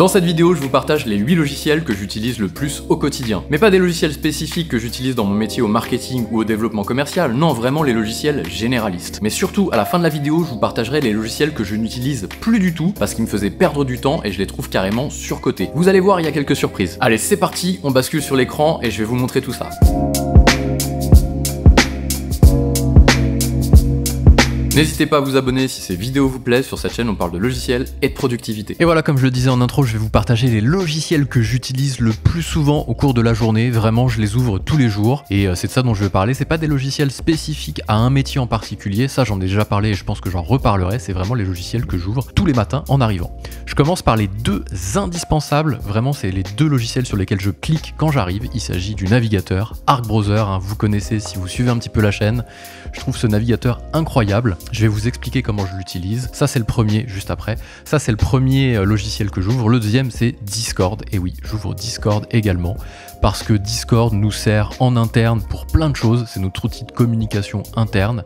Dans cette vidéo, je vous partage les 8 logiciels que j'utilise le plus au quotidien. Mais pas des logiciels spécifiques que j'utilise dans mon métier au marketing ou au développement commercial, non, vraiment les logiciels généralistes. Mais surtout, à la fin de la vidéo, je vous partagerai les logiciels que je n'utilise plus du tout parce qu'ils me faisaient perdre du temps et je les trouve carrément surcotés. Vous allez voir, il y a quelques surprises. Allez, c'est parti, on bascule sur l'écran et je vais vous montrer tout ça. N'hésitez pas à vous abonner si ces vidéos vous plaisent, sur cette chaîne on parle de logiciels et de productivité. Et voilà, comme je le disais en intro, je vais vous partager les logiciels que j'utilise le plus souvent au cours de la journée. Vraiment, je les ouvre tous les jours et c'est de ça dont je vais parler. C'est pas des logiciels spécifiques à un métier en particulier, ça j'en ai déjà parlé et je pense que j'en reparlerai. C'est vraiment les logiciels que j'ouvre tous les matins en arrivant. Je commence par les deux indispensables, vraiment c'est les deux logiciels sur lesquels je clique quand j'arrive. Il s'agit du navigateur Arc Browser, vous connaissez si vous suivez un petit peu la chaîne. Je trouve ce navigateur incroyable. Je vais vous expliquer comment je l'utilise. Ça, c'est le premier, juste après. Ça, c'est le premier logiciel que j'ouvre. Le deuxième, c'est Discord. Et oui, j'ouvre Discord également parce que Discord nous sert en interne pour plein de choses. C'est notre outil de communication interne.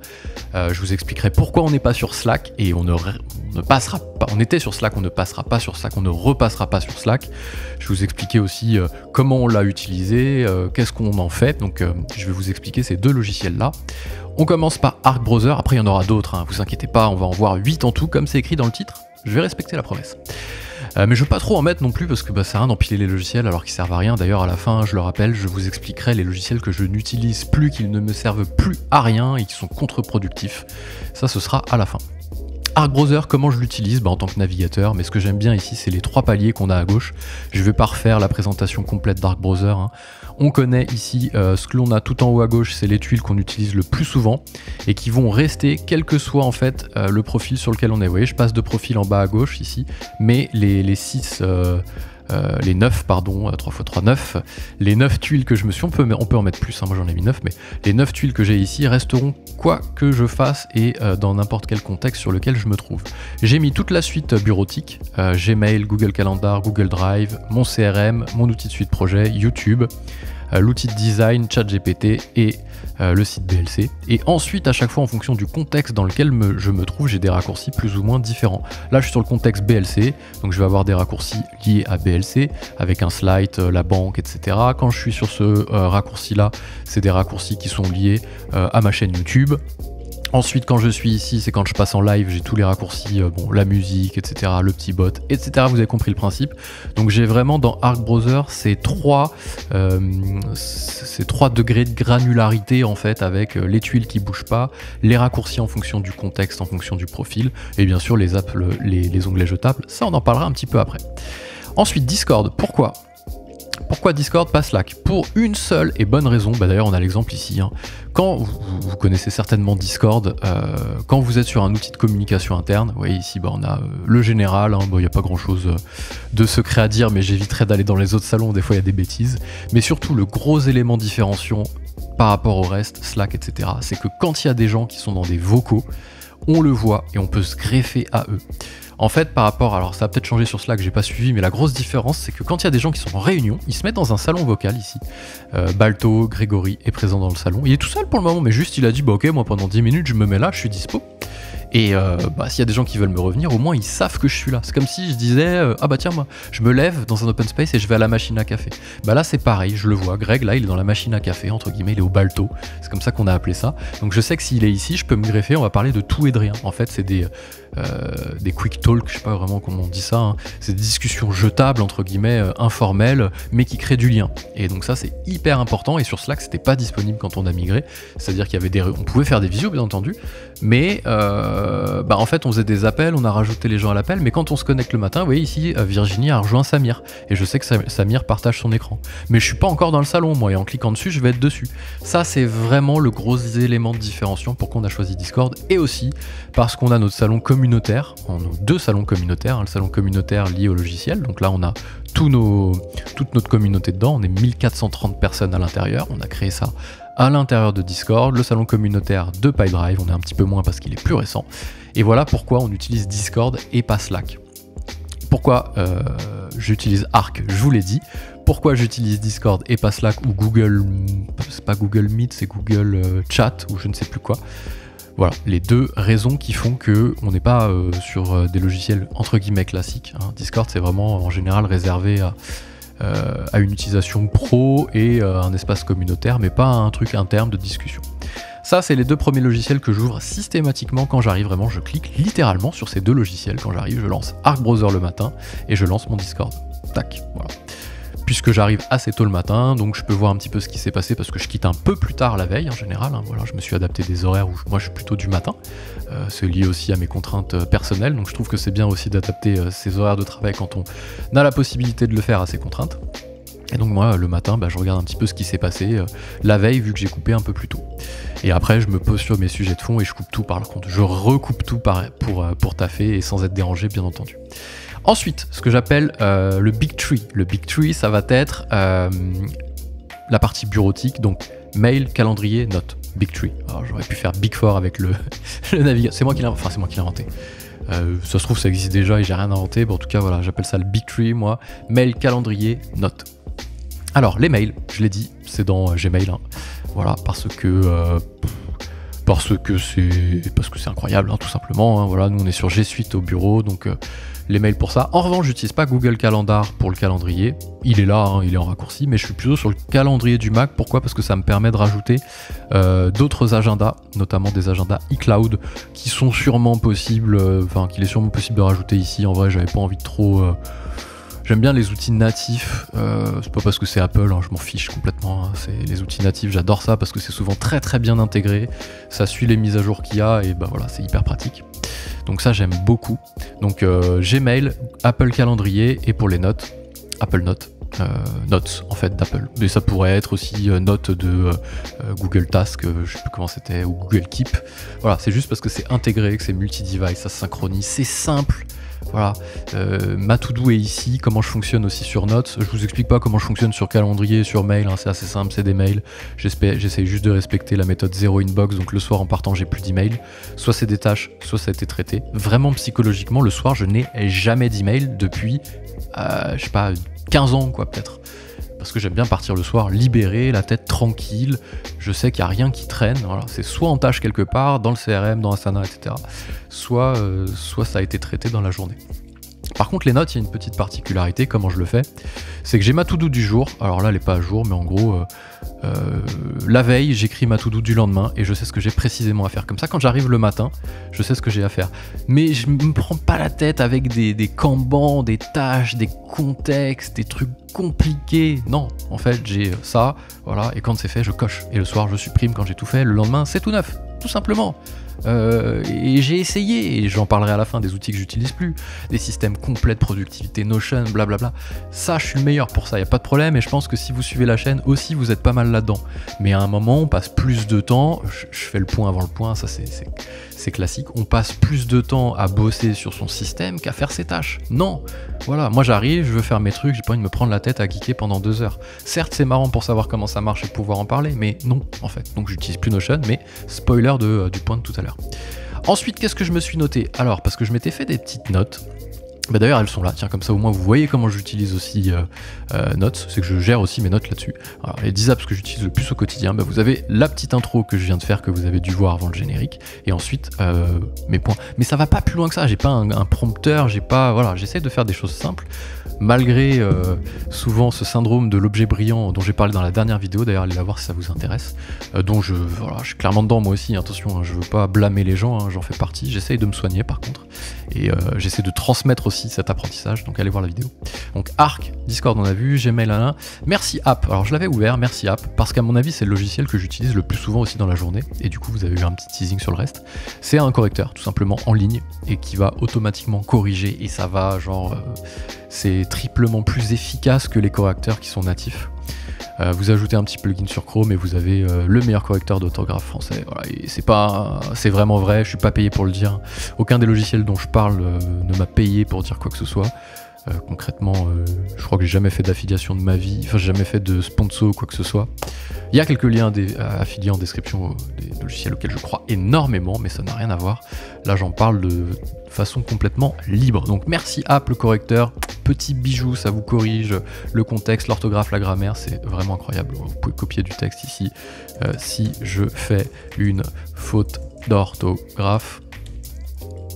Je vous expliquerai pourquoi on n'est pas sur Slack et on ne passera pas. On était sur Slack, on ne passera pas sur Slack, on ne repassera pas sur Slack. Je vais vous expliquer aussi comment on l'a utilisé, qu'est-ce qu'on en fait. Donc, je vais vous expliquer ces deux logiciels-là. On commence par Arc Browser, après il y en aura d'autres, vous inquiétez pas, on va en voir 8 en tout, comme c'est écrit dans le titre, je vais respecter la promesse. Mais je veux pas trop en mettre non plus, parce que ça sert à rien d'empiler les logiciels alors qu'ils servent à rien. D'ailleurs à la fin, je le rappelle, je vous expliquerai les logiciels que je n'utilise plus, qu'ils ne me servent plus à rien et qui sont contre-productifs. Ça, ce sera à la fin. Arc Browser, comment je l'utilise en tant que navigateur, mais ce que j'aime bien ici, c'est les 3 paliers qu'on a à gauche. Je vais pas refaire la présentation complète d'Arc Browser. On connaît ici ce que l'on a tout en haut à gauche, c'est les tuiles qu'on utilise le plus souvent et qui vont rester quel que soit en fait le profil sur lequel on est. Vous voyez, je passe de profil en bas à gauche ici, mais les 9, pardon, 3 x 3, 9, les 9 tuiles que je me suis, on peut en mettre plus, moi j'en ai mis 9, mais les 9 tuiles que j'ai ici resteront quoi que je fasse et dans n'importe quel contexte sur lequel je me trouve. J'ai mis toute la suite bureautique, Gmail, Google Calendar, Google Drive, mon CRM, mon outil de suite projet, YouTube, l'outil de design, ChatGPT et le site BLC. Et ensuite, à chaque fois, en fonction du contexte dans lequel je me trouve, j'ai des raccourcis plus ou moins différents. Là, je suis sur le contexte BLC, donc je vais avoir des raccourcis liés à BLC, avec un slide, la banque, etc. Quand je suis sur ce raccourci-là, c'est des raccourcis qui sont liés à ma chaîne YouTube. Ensuite, quand je suis ici, c'est quand je passe en live, j'ai tous les raccourcis, la musique, etc., le petit bot, etc. Vous avez compris le principe. Donc j'ai vraiment dans Arc Browser ces 3 degrés de granularité en fait, avec les tuiles qui bougent pas, les raccourcis en fonction du contexte, en fonction du profil, et bien sûr les apps, les onglets jetables. Ça, on en parlera un petit peu après. Ensuite, Discord. Pourquoi Discord, pas Slack? Pour une seule et bonne raison, d'ailleurs on a l'exemple ici, quand vous connaissez certainement Discord, quand vous êtes sur un outil de communication interne, vous voyez ici on a le général, il n'y a pas grand chose de secret à dire, mais j'éviterai d'aller dans les autres salons, des fois il y a des bêtises, mais surtout le gros élément différenciant par rapport au reste, Slack, etc., c'est que quand il y a des gens qui sont dans des vocaux, on le voit et on peut se greffer à eux. En fait, par rapport, alors ça a peut-être changé sur Slack, j'ai pas suivi, mais la grosse différence, c'est que quand il y a des gens qui sont en réunion, ils se mettent dans un salon vocal ici. Balto, Grégory est présent dans le salon. Il est tout seul pour le moment, mais juste il a dit, ok, moi pendant 10 minutes, je me mets là, je suis dispo. Et s'il y a des gens qui veulent me revenir, au moins ils savent que je suis là. C'est comme si je disais, tiens, moi, je me lève dans un open space et je vais à la machine à café. Là c'est pareil, je le vois, Greg, là il est dans la machine à café, entre guillemets, il est au Balto. C'est comme ça qu'on a appelé ça. Donc je sais que s'il est ici, je peux me greffer, on va parler de tout et de rien. En fait, c'est des quick talk, je sais pas vraiment comment on dit ça, c'est des discussions jetables, entre guillemets, informelles, mais qui créent du lien. Et donc ça c'est hyper important, et sur Slack c'était pas disponible quand on a migré, c'est-à-dire qu'il y avait on pouvait faire des visios bien entendu, mais en fait on faisait des appels, on a rajouté les gens à l'appel, mais quand on se connecte le matin, vous voyez ici, Virginie a rejoint Samir, et je sais que Samir partage son écran, mais je suis pas encore dans le salon moi, et en cliquant dessus je vais être dessus. Ça c'est vraiment le gros élément de différenciation pour qu'on a choisi Discord, et aussi parce qu'on a notre salon communautaire, on a 2 salons communautaires, le salon communautaire lié au logiciel, donc là on a toute notre communauté dedans, on est 1430 personnes à l'intérieur, on a créé ça à l'intérieur de Discord, le salon communautaire de PyDrive, on est un petit peu moins parce qu'il est plus récent, et voilà pourquoi on utilise Discord et pas Slack. Pourquoi j'utilise Arc, je vous l'ai dit. Pourquoi j'utilise Discord et pas Slack ou Google, c'est pas Google Meet, c'est Google Chat ou je ne sais plus quoi. Voilà, les deux raisons qui font que on n'est pas sur des logiciels entre guillemets classiques. Hein. Discord, c'est vraiment en général réservé à une utilisation pro et un espace communautaire, mais pas un truc interne de discussion. Ça, c'est les deux premiers logiciels que j'ouvre systématiquement quand j'arrive. Vraiment, je clique littéralement sur ces deux logiciels quand j'arrive. Je lance Arc Browser le matin et je lance mon Discord. Tac, voilà. Puisque j'arrive assez tôt le matin, donc je peux voir un petit peu ce qui s'est passé parce que je quitte un peu plus tard la veille en général. Hein, voilà, je me suis adapté des horaires où moi je suis plutôt du matin. C'est lié aussi à mes contraintes personnelles, donc je trouve que c'est bien aussi d'adapter ses horaires de travail quand on a la possibilité de le faire à ses contraintes. Et donc moi le matin, je regarde un petit peu ce qui s'est passé la veille vu que j'ai coupé un peu plus tôt. Et après je me pose sur mes sujets de fond et je coupe tout par contre. Je recoupe tout pour taffer et sans être dérangé bien entendu. Ensuite, ce que j'appelle le Big Tree. Le Big Tree, ça va être la partie bureautique, donc mail, calendrier, notes. Big Tree. Alors j'aurais pu faire Big Four avec le navigateur. C'est moi qui l'ai inventé. Ça se trouve, ça existe déjà et j'ai rien inventé. Bon, en tout cas, voilà, j'appelle ça le Big Tree, moi. Mail, calendrier, notes. Alors, les mails, je l'ai dit, c'est dans Gmail. Hein. Voilà, parce que c'est incroyable, hein, tout simplement. Hein. Voilà, nous, on est sur G Suite au bureau, donc les mails pour ça. En revanche, j'utilise pas Google Calendar pour le calendrier. Il est là, hein, il est en raccourci, mais je suis plutôt sur le calendrier du Mac. Pourquoi ? Parce que ça me permet de rajouter d'autres agendas, notamment des agendas iCloud, qui sont sûrement possibles, qu'il est sûrement possible de rajouter ici. En vrai, j'avais pas envie de trop... J'aime bien les outils natifs, c'est pas parce que c'est Apple, hein, je m'en fiche complètement, hein, c'est les outils natifs, j'adore ça parce que c'est souvent très très bien intégré, ça suit les mises à jour qu'il y a et voilà, c'est hyper pratique. Donc ça j'aime beaucoup. Donc Gmail, Apple Calendrier et pour les notes, Apple Notes. Notes en fait d'Apple, mais ça pourrait être aussi notes de Google Task, je sais plus comment c'était, ou Google Keep. Voilà, c'est juste parce que c'est intégré, que c'est multi-device, ça se synchronise, c'est simple. Voilà, ma to-do est ici, comment je fonctionne aussi sur Notes. Je vous explique pas comment je fonctionne sur calendrier, sur mail, hein, c'est assez simple, c'est des mails. J'essaye juste de respecter la méthode zéro inbox, donc le soir en partant j'ai plus d'emails. Soit c'est des tâches, soit ça a été traité. Vraiment psychologiquement, le soir je n'ai jamais d'email depuis, je sais pas, 15 ans quoi peut-être. Parce que j'aime bien partir le soir libéré, la tête tranquille, je sais qu'il n'y a rien qui traîne, voilà. C'est soit en tâche quelque part, dans le CRM, dans Asana, etc. Soit ça a été traité dans la journée. Par contre les notes, il y a une petite particularité, comment je le fais, c'est que j'ai ma to-do du jour, alors là elle n'est pas à jour, mais en gros, la veille j'écris ma to-do du lendemain et je sais ce que j'ai précisément à faire. Comme ça quand j'arrive le matin, je sais ce que j'ai à faire. Mais je me prends pas la tête avec des kanbans, des tâches, des contextes, des trucs compliqués. Non, en fait j'ai ça, voilà, et quand c'est fait je coche. Et le soir je supprime quand j'ai tout fait, le lendemain c'est tout neuf, tout simplement. Et j'ai essayé, et j'en parlerai à la fin des outils que j'utilise plus, des systèmes complets de productivité, Notion, blablabla. Ça, je suis le meilleur pour ça, y a pas de problème, et je pense que si vous suivez la chaîne aussi, vous êtes pas mal là-dedans. Mais à un moment, on passe plus de temps, je fais le point avant le point, ça c'est classique, on passe plus de temps à bosser sur son système qu'à faire ses tâches. Non, voilà, moi j'arrive, je veux faire mes trucs, j'ai pas envie de me prendre la tête à geeker pendant 2 heures. Certes, c'est marrant pour savoir comment ça marche et pouvoir en parler, mais non, en fait. Donc j'utilise plus Notion, mais spoiler du point de tout à l'heure. Ensuite, qu'est-ce que je me suis noté ? Alors, parce que je m'étais fait des petites notes. D'ailleurs, elles sont là. Tiens, comme ça, au moins, vous voyez comment j'utilise aussi Notes. C'est que je gère aussi mes notes là-dessus. Alors, les 10 apps que j'utilise le plus au quotidien, vous avez la petite intro que je viens de faire, que vous avez dû voir avant le générique. Et ensuite, mes points. Mais ça va pas plus loin que ça. J'ai pas un prompteur. Voilà, j'essaie de faire des choses simples. Malgré souvent ce syndrome de l'objet brillant dont j'ai parlé dans la dernière vidéo, d'ailleurs allez la voir si ça vous intéresse, dont je suis clairement dedans moi aussi, attention, hein, je veux pas blâmer les gens, hein, j'en fais partie, j'essaye de me soigner par contre, et j'essaie de transmettre aussi cet apprentissage, donc allez voir la vidéo. Donc Arc, Discord on a vu, Gmail, Merci App, alors je l'avais ouvert, Merci App, parce qu'à mon avis c'est le logiciel que j'utilise le plus souvent aussi dans la journée, et du coup vous avez eu un petit teasing sur le reste. C'est un correcteur tout simplement en ligne, et qui va automatiquement corriger, et ça va genre... c'est triplement plus efficace que les correcteurs qui sont natifs. Vous ajoutez un petit plugin sur Chrome et vous avez le meilleur correcteur d'orthographe français. Voilà, et c'est vraiment vrai, je suis pas payé pour le dire. Aucun des logiciels dont je parle ne m'a payé pour dire quoi que ce soit. Concrètement, je crois que j'ai jamais fait d'affiliation de ma vie, enfin j'ai jamais fait de sponsor ou quoi que ce soit. Il y a quelques liens affiliés en description des logiciels auxquels je crois énormément, mais ça n'a rien à voir. Là j'en parle de façon complètement libre. Donc merci App, le correcteur, petit bijou, ça vous corrige le contexte, l'orthographe, la grammaire, c'est vraiment incroyable. Vous pouvez copier du texte ici si je fais une faute d'orthographe.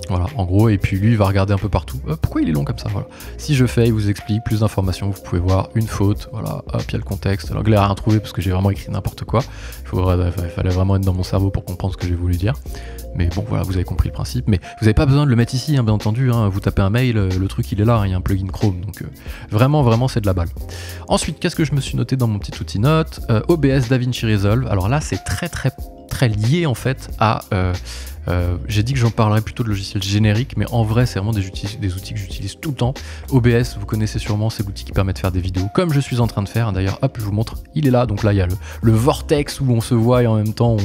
Voilà, en gros, et puis lui il va regarder un peu partout. Pourquoi il est long comme ça, voilà. Si je fais, il vous explique plus d'informations, vous pouvez voir une faute, voilà, hop, il y a le contexte. L'anglais a rien trouvé parce que j'ai vraiment écrit n'importe quoi. Il fallait vraiment être dans mon cerveau pour comprendre ce que j'ai voulu dire. Mais bon, voilà, vous avez compris le principe. Mais vous n'avez pas besoin de le mettre ici, hein, bien entendu. Hein. Vous tapez un mail, le truc il est là, hein, il y a un plugin Chrome. Donc vraiment, c'est de la balle. Ensuite, qu'est-ce que je me suis noté dans mon petit outil note? OBS DaVinci Resolve. Alors là, c'est très lié en fait à... j'ai dit que j'en parlerais plutôt de logiciels génériques, mais en vrai c'est vraiment des outils que j'utilise tout le temps. OBS, vous connaissez sûrement, c'est l'outil qui permet de faire des vidéos comme je suis en train de faire. D'ailleurs, hop, je vous montre, il est là. Donc là il y a le vortex où on se voit et en même temps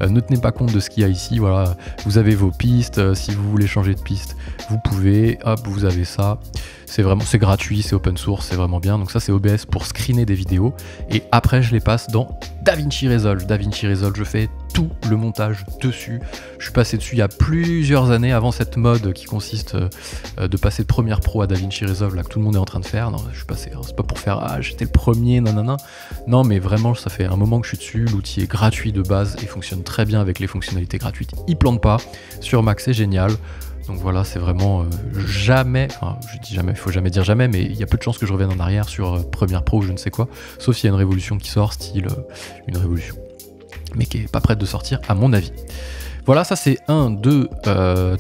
ne tenez pas compte de ce qu'il y a ici. Voilà, vous avez vos pistes, si vous voulez changer de piste, vous pouvez, hop, vous avez ça. C'est gratuit, c'est open source, c'est vraiment bien. Donc ça c'est OBS pour screener des vidéos. Et après je les passe dans DaVinci Resolve. DaVinci Resolve, je fais tout le montage dessus. Je suis passé dessus il y a plusieurs années avant cette mode qui consiste de passer de Premiere Pro à DaVinci Resolve, là que tout le monde est en train de faire. Non, je suis passé, c'est pas pour faire j'étais le premier, nanana. Non, mais vraiment, ça fait un moment que je suis dessus. L'outil est gratuit de base et fonctionne très bien avec les fonctionnalités gratuites. Il plante pas. Sur Mac, c'est génial. Donc voilà, c'est vraiment jamais, enfin je dis jamais, il faut jamais dire jamais, mais il y a peu de chances que je revienne en arrière sur Premiere Pro ou je ne sais quoi, sauf s'il y a une révolution qui sort, style une révolution, mais qui est pas prête de sortir à mon avis. Voilà, ça c'est 1, 2,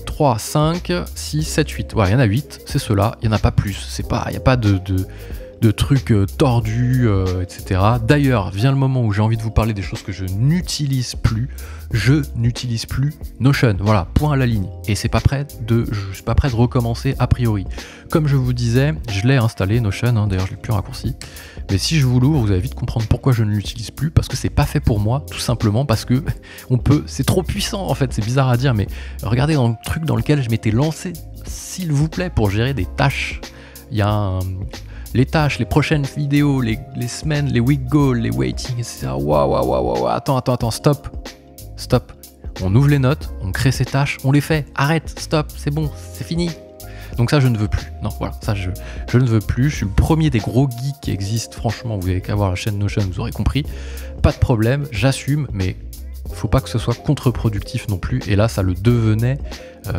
3, 5, 6, 7, 8. Voilà, il y en a 8, c'est ceux-là, il n'y en a pas plus. Il n'y a pas de trucs tordus, etc. D'ailleurs, vient le moment où j'ai envie de vous parler des choses que je n'utilise plus. Je n'utilise plus Notion. Voilà, point à la ligne. Et je suis pas prêt de recommencer a priori. Comme je vous disais, je l'ai installé Notion, hein, d'ailleurs je l'ai plus raccourci. Mais si je vous l'ouvre, vous allez vite comprendre pourquoi je ne l'utilise plus, parce que c'est pas fait pour moi, tout simplement parce que c'est trop puissant en fait, c'est bizarre à dire, mais regardez dans le truc dans lequel je m'étais lancé, s'il vous plaît, pour gérer des tâches. Il y a les tâches, les prochaines vidéos, les semaines, les week goals, les waiting, etc. Waouh, attends, stop. On ouvre les notes, on crée ces tâches, on les fait, arrête, stop, c'est bon, c'est fini. Donc ça je ne veux plus, non voilà, ça je ne veux plus, je suis le premier des gros geeks qui existent, franchement vous avez qu'à voir la chaîne Notion, vous aurez compris, pas de problème, j'assume, mais faut pas que ce soit contre-productif non plus, et là ça le devenait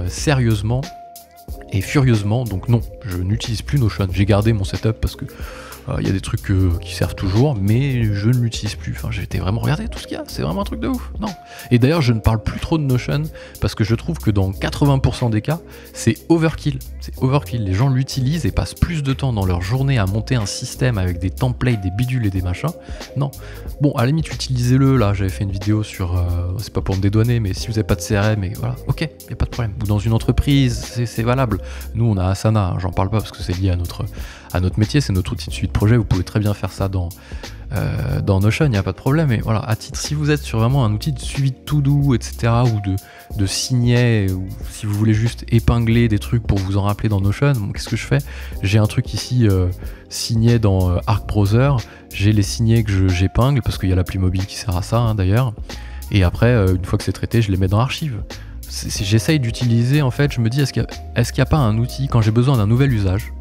sérieusement et furieusement, donc non, je n'utilise plus Notion, j'ai gardé mon setup parce que il y a des trucs qui servent toujours, mais je ne l'utilise plus. Enfin, j'ai été vraiment regarder tout ce qu'il y a, c'est vraiment un truc de ouf. Non. Et d'ailleurs, je ne parle plus trop de Notion parce que je trouve que dans 80% des cas, c'est overkill. C'est overkill. Les gens l'utilisent et passent plus de temps dans leur journée à monter un système avec des templates, des bidules et des machins. Non. Bon, à la limite, utilisez-le. Là, j'avais fait une vidéo sur. C'est pas pour me dédouaner, mais si vous n'avez pas de CRM, et voilà, ok, il n'y a pas de problème. Ou dans une entreprise, c'est valable. Nous, on a Asana, hein, j'en parle pas parce que c'est lié à notre métier, c'est notre outil de suivi de projet, vous pouvez très bien faire ça dans Notion, il n'y a pas de problème, et voilà, à titre, si vous êtes sur vraiment un outil de suivi de to-do, etc., ou de signet, ou si vous voulez juste épingler des trucs pour vous en rappeler dans Notion, bon, qu'est-ce que je fais? J'ai un truc ici, signé dans Arc Browser, j'ai les signets que j'épingle, parce qu'il y a l'appli mobile qui sert à ça, hein, d'ailleurs, et après, une fois que c'est traité, je les mets dans Archive. J'essaye d'utiliser, en fait, je me dis, est-ce qu'il n'y a pas un outil, quand j'ai besoin d'un nouvel usage,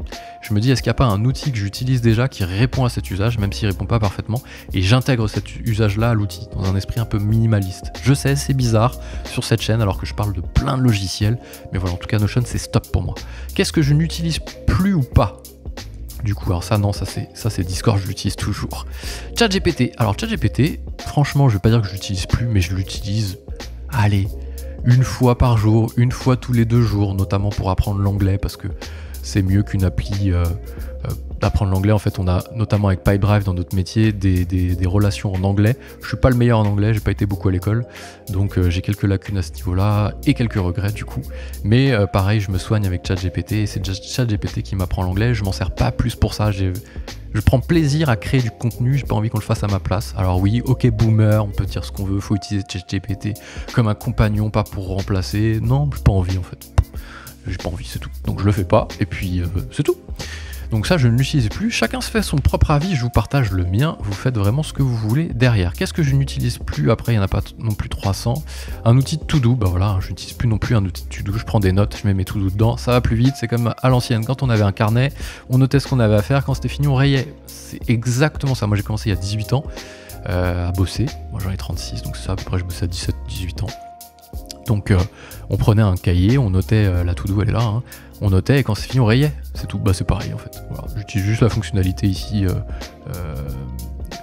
je me dis, est-ce qu'il n'y a pas un outil que j'utilise déjà qui répond à cet usage, même s'il ne répond pas parfaitement, et j'intègre cet usage-là à l'outil, dans un esprit un peu minimaliste. Je sais, c'est bizarre sur cette chaîne, alors que je parle de plein de logiciels, mais voilà, en tout cas, Notion, c'est stop pour moi. Qu'est-ce que je n'utilise plus ou pas? Du coup, alors ça, non, ça c'est Discord, je l'utilise toujours. ChatGPT, alors ChatGPT, franchement, je vais pas dire que je l'utilise plus, mais je l'utilise, allez, une fois par jour, une fois tous les 2 jours, notamment pour apprendre l'anglais, parce que c'est mieux qu'une appli d'apprendre l'anglais. En fait, on a notamment avec Pipedrive dans notre métier des relations en anglais. Je suis pas le meilleur en anglais, j'ai pas été beaucoup à l'école, donc j'ai quelques lacunes à ce niveau-là et quelques regrets du coup. Mais pareil, je me soigne avec ChatGPT et c'est ChatGPT qui m'apprend l'anglais. Je m'en sers pas plus pour ça. Je prends plaisir à créer du contenu, j'ai pas envie qu'on le fasse à ma place. Alors oui, ok boomer, on peut dire ce qu'on veut, faut utiliser ChatGPT comme un compagnon, pas pour remplacer. Non, j'ai pas envie en fait. J'ai pas envie, c'est tout. Donc je le fais pas, et puis c'est tout. Donc ça, je ne l'utilise plus. Chacun se fait son propre avis, je vous partage le mien. Vous faites vraiment ce que vous voulez derrière. Qu'est-ce que je n'utilise plus? Après, il n'y en a pas non plus 300. Un outil de to-do, bah voilà, je n'utilise plus non plus un outil de to-do. Je prends des notes, je mets mes to-do dedans, ça va plus vite. C'est comme à l'ancienne, quand on avait un carnet, on notait ce qu'on avait à faire, quand c'était fini, on rayait. C'est exactement ça. Moi, j'ai commencé il y a 18 ans à bosser. Moi, j'en ai 36, donc c'est ça, à peu près, je bossais à 17-18 ans. Donc on prenait un cahier, on notait, la to-do elle est là, hein, on notait et quand c'est fini on rayait, c'est tout. Bah c'est pareil en fait. Voilà. J'utilise juste la fonctionnalité ici,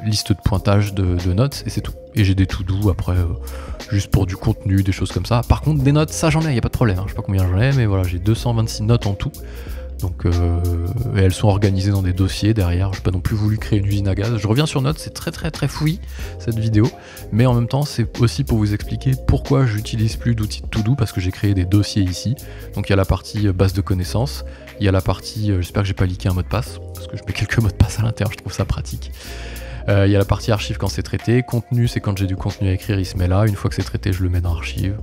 liste de pointage de notes et c'est tout. Et j'ai des to-do après, juste pour du contenu, des choses comme ça. Par contre des notes, ça j'en ai, y a pas de problème, hein. Je sais pas combien j'en ai, mais voilà, j'ai 226 notes en tout. Donc et elles sont organisées dans des dossiers derrière, j'ai pas non plus voulu créer une usine à gaz. Je reviens sur Notes, c'est très fouillis cette vidéo, mais en même temps c'est aussi pour vous expliquer pourquoi j'utilise plus d'outils de to-do, parce que j'ai créé des dossiers ici. Donc il y a la partie base de connaissances, il y a la partie, j'espère que j'ai pas leaké un mot de passe, parce que je mets quelques mots de passe à l'intérieur, je trouve ça pratique. Il y a la partie archive quand c'est traité, contenu c'est quand j'ai du contenu à écrire, il se met là, une fois que c'est traité je le mets dans archive.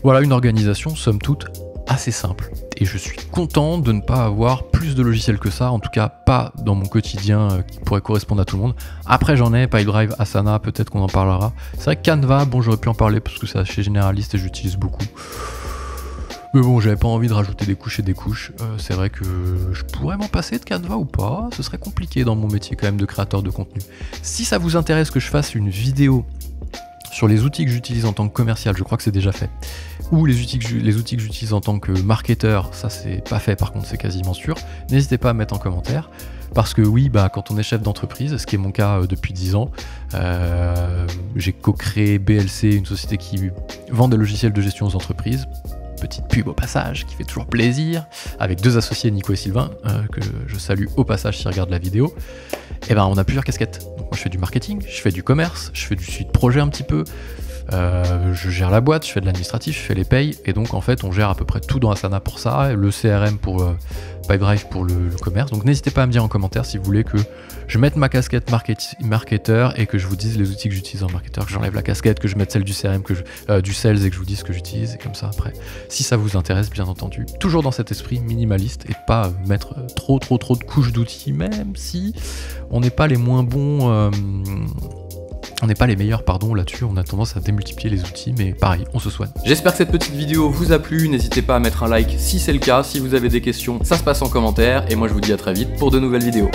Voilà une organisation somme toute assez simple. Et je suis content de ne pas avoir plus de logiciels que ça, en tout cas pas dans mon quotidien qui pourrait correspondre à tout le monde. Après j'en ai, Pipedrive, Asana, peut-être qu'on en parlera. C'est vrai que Canva, bon j'aurais pu en parler parce que c'est assez généraliste et j'utilise beaucoup. Mais bon, j'avais pas envie de rajouter des couches et des couches. C'est vrai que je pourrais m'en passer de Canva ou pas, ce serait compliqué dans mon métier quand même de créateur de contenu. Si ça vous intéresse que je fasse une vidéo sur les outils que j'utilise en tant que commercial, je crois que c'est déjà fait, ou les outils que j'utilise en tant que marketeur, ça c'est pas fait par contre, c'est quasiment sûr, n'hésitez pas à mettre en commentaire, parce que oui, bah, quand on est chef d'entreprise, ce qui est mon cas depuis 10 ans, j'ai co-créé BLC, une société qui vend des logiciels de gestion aux entreprises, petite pub au passage, qui fait toujours plaisir, avec 2 associés, Nico et Sylvain, que je salue au passage s'ils regardent la vidéo. Et ben on a plusieurs casquettes. Donc moi je fais du marketing, je fais du commerce, je fais du suivi de projet un petit peu, je gère la boîte, je fais de l'administratif, je fais les payes, et donc en fait on gère à peu près tout dans Asana pour ça, le CRM pour Pipedrive pour le commerce. Donc n'hésitez pas à me dire en commentaire si vous voulez que je mette ma casquette marketeur et que je vous dise les outils que j'utilise en marketeur, que j'enlève la casquette, que je mette celle du CRM, du sales, et que je vous dise ce que j'utilise, et comme ça après, si ça vous intéresse bien entendu, toujours dans cet esprit minimaliste et pas mettre trop de couches d'outils, même si on n'est pas les moins bons, on n'est pas les meilleurs, pardon, là-dessus, on a tendance à démultiplier les outils, mais pareil, on se soigne. J'espère que cette petite vidéo vous a plu, n'hésitez pas à mettre un like si c'est le cas, si vous avez des questions, ça se passe en commentaire, et moi je vous dis à très vite pour de nouvelles vidéos.